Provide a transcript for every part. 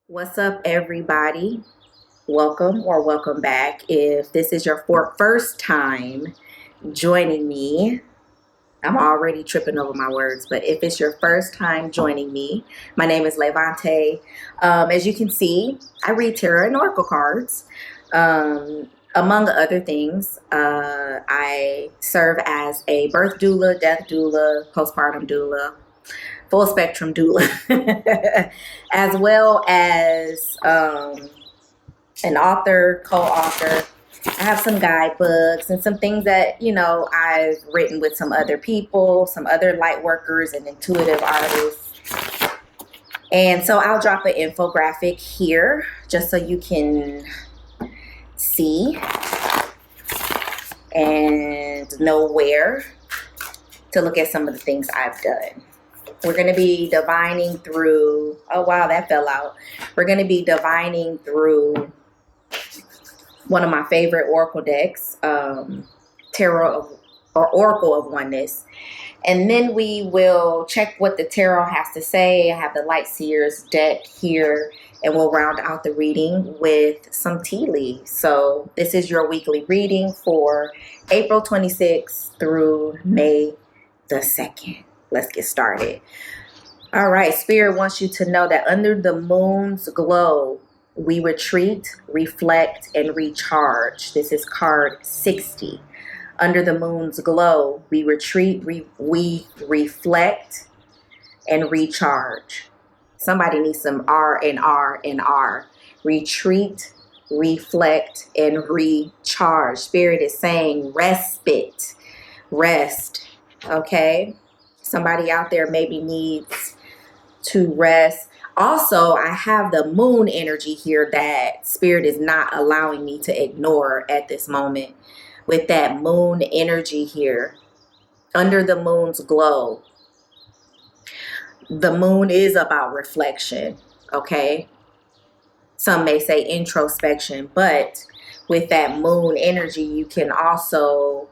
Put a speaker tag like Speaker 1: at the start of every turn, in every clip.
Speaker 1: What's up, everybody? Welcome or welcome back. If this is your first time joining me, I'm already tripping over my words, but if it's your first time joining me, my name is Levante. As you can see, I read tarot and oracle cards. Among other things, I serve as a birth doula, death doula, postpartum doula, full spectrum doula, as well as an author, co-author. I have some guidebooks and some things that, I've written with some other people, some other light workers and intuitive artists. And so I'll drop an infographic here just so you can see and know where to look at some of the things I've done. We're going to be divining through, oh wow, that fell out. We're going to be divining through one of my favorite oracle decks, Tarot or Oracle of Oneness. And then we will check what the tarot has to say. I have the Light Seers deck here, and we'll round out the reading with some tea leaves. So this is your weekly reading for April 26th through May the 2nd. Let's get started. All right, Spirit wants you to know that under the moon's glow, we retreat, reflect, and recharge. This is card 60. Under the moon's glow, we retreat, we reflect, and recharge. Somebody needs some R and R and R. Retreat, reflect, and recharge. Spirit is saying respite, rest, okay? Somebody out there maybe needs to rest. Also, I have the moon energy here that Spirit is not allowing me to ignore at this moment. With that moon energy here, under the moon's glow, the moon is about reflection, okay? Some may say introspection, but with that moon energy, you can also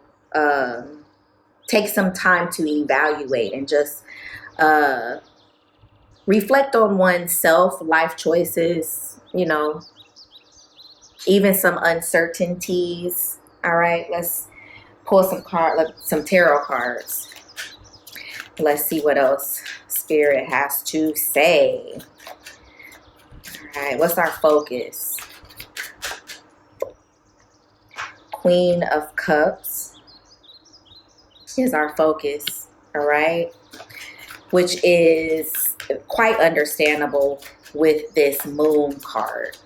Speaker 1: take some time to evaluate and just reflect on oneself, life choices, even some uncertainties. All right, let's pull some tarot cards. Let's see what else Spirit has to say. All right, what's our focus? Queen of Cups is our focus, all right? Which is quite understandable with this moon card,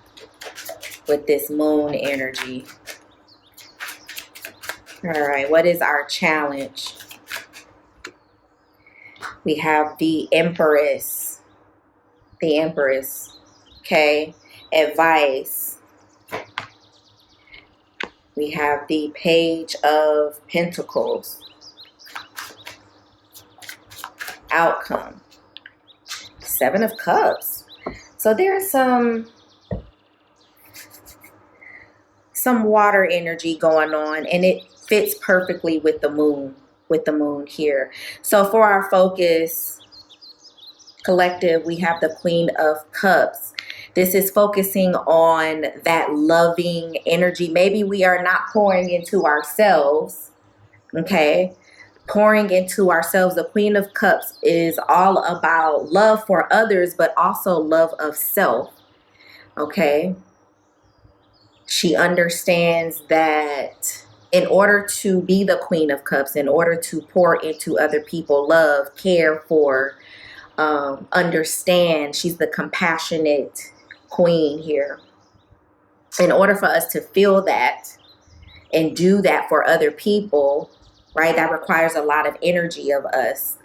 Speaker 1: with this moon energy. All right, what is our challenge? We have the Empress. The Empress, okay? Advice. We have the Page of Pentacles. Outcome. Seven of Cups. So there's some water energy going on, and it fits perfectly with the moon here. So for our focus collective, we have the Queen of Cups. This is focusing on that loving energy. Maybe we are not pouring into ourselves, okay? Pouring into ourselves. The Queen of Cups is all about love for others, but also love of self, okay? She understands that in order to be the Queen of Cups, in order to pour into other people, love, care for, understand, she's the compassionate queen here. In order for us to feel that and do that for other people, right, that requires a lot of energy of us.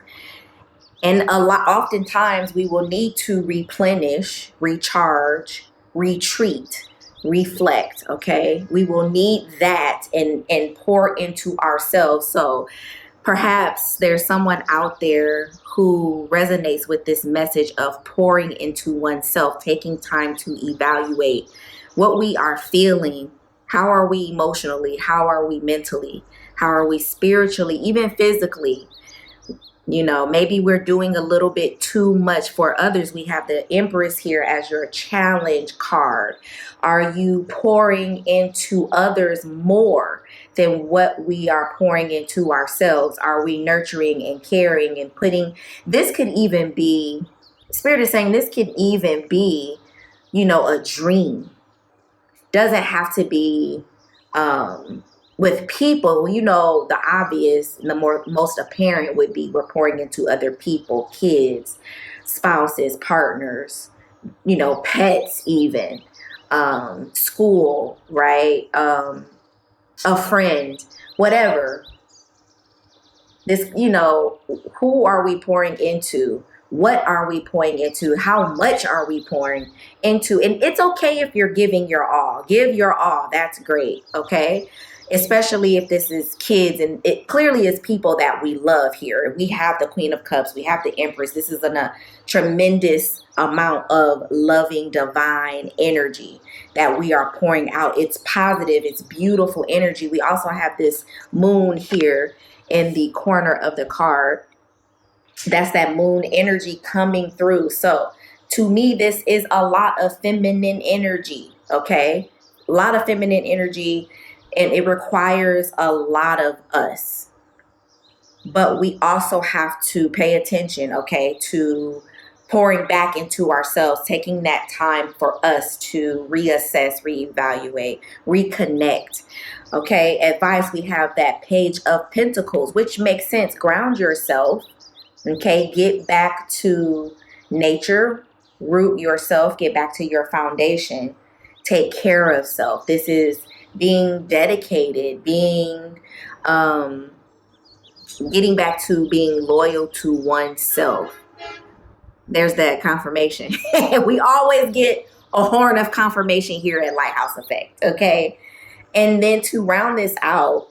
Speaker 1: And oftentimes we will need to replenish, recharge, retreat, reflect, okay? We will need that and pour into ourselves. So perhaps there's someone out there who resonates with this message of pouring into oneself, taking time to evaluate what we are feeling. How are we emotionally? How are we mentally? How are we spiritually, even physically? You know, maybe we're doing a little bit too much for others. We have the Empress here as your challenge card. Are you pouring into others more than what we are pouring into ourselves? Are we nurturing and caring and putting, this could even be, Spirit is saying this could even be, you know, a dream. Doesn't have to be with people. You know, the obvious, the most apparent would be we're pouring into other people, kids, spouses, partners, you know, pets, even school, right? A friend, whatever. This, you know, who are we pouring into? What are we pouring into? How much are we pouring into? And it's okay if you're giving your all. Give your all. That's great. Okay. Especially if this is kids, and it clearly is people that we love here. We have the Queen of Cups. We have the Empress. This is a tremendous amount of loving divine energy that we are pouring out. It's positive. It's beautiful energy. We also have this moon here in the corner of the card. That's that moon energy coming through. So to me, this is a lot of feminine energy. Okay. A lot of feminine energy, and it requires a lot of us. But we also have to pay attention, okay, to pouring back into ourselves, taking that time for us to reassess, reevaluate, reconnect. Okay, advice, we have that Page of Pentacles, which makes sense. Ground yourself. Okay, get back to nature, root yourself, get back to your foundation, take care of self. This is being dedicated, being, getting back to being loyal to oneself. There's that confirmation. We always get a horn of confirmation here at Lighthouse Effect, okay? And then to round this out,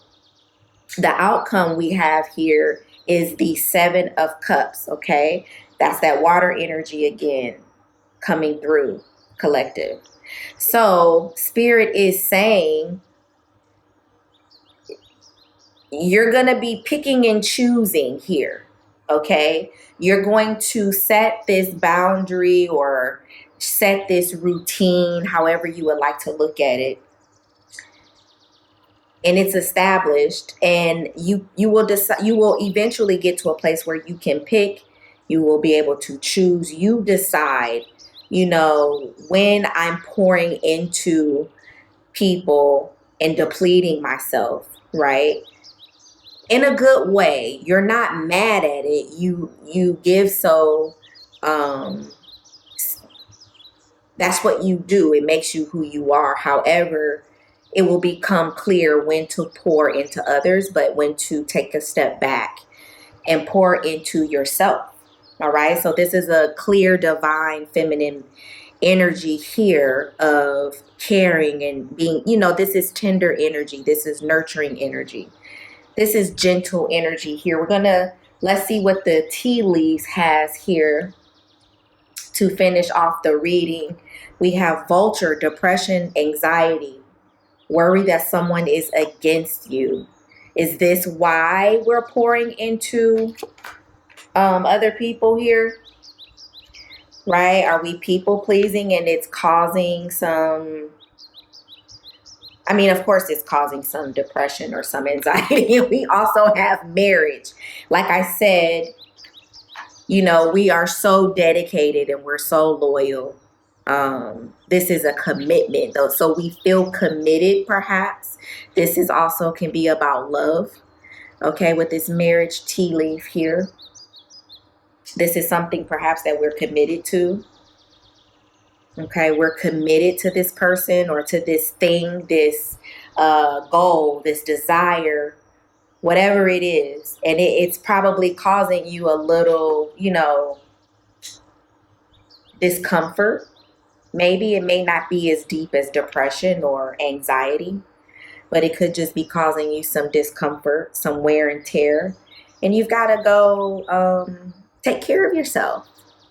Speaker 1: the outcome we have here is the Seven of Cups, okay? That's that water energy again coming through, collective. So Spirit is saying you're going to be picking and choosing here, okay? You're going to set this boundary or set this routine, however you would like to look at it. And it's established, and you will decide, you will eventually get to a place where you can pick, you will be able to choose. You decide, you know, when I'm pouring into people and depleting myself, right? In a good way. You're not mad at it. You give, so that's what you do. It makes you who you are. However, it will become clear when to pour into others, but when to take a step back and pour into yourself. All right. So this is a clear, divine, feminine energy here of caring and being, you know, this is tender energy. This is nurturing energy. This is gentle energy here. Let's see what the tea leaves has here to finish off the reading. We have vulture, depression, anxiety, worry that someone is against you. Is this why we're pouring into other people here? Right? Are we people pleasing and it's causing some, I mean, of course, it's causing some depression or some anxiety. We also have marriage. Like I said, you know, we are so dedicated and we're so loyal. This is a commitment, though. So we feel committed, perhaps. This is also can be about love. Okay, with this marriage tea leaf here. This is something perhaps that we're committed to. Okay, we're committed to this person or to this thing, this goal, this desire, whatever it is. And it's probably causing you a little, you know, discomfort. Maybe it may not be as deep as depression or anxiety, but it could just be causing you some discomfort, some wear and tear. And you've got to go take care of yourself.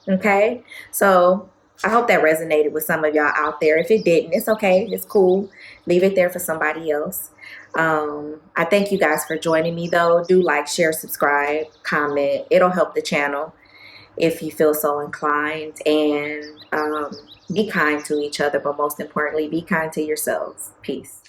Speaker 1: Okay, so I hope that resonated with some of y'all out there. If it didn't, it's okay. It's cool. Leave it there for somebody else. I thank you guys for joining me, though. Do like, share, subscribe, comment. It'll help the channel if you feel so inclined. And be kind to each other, but most importantly, be kind to yourselves. Peace.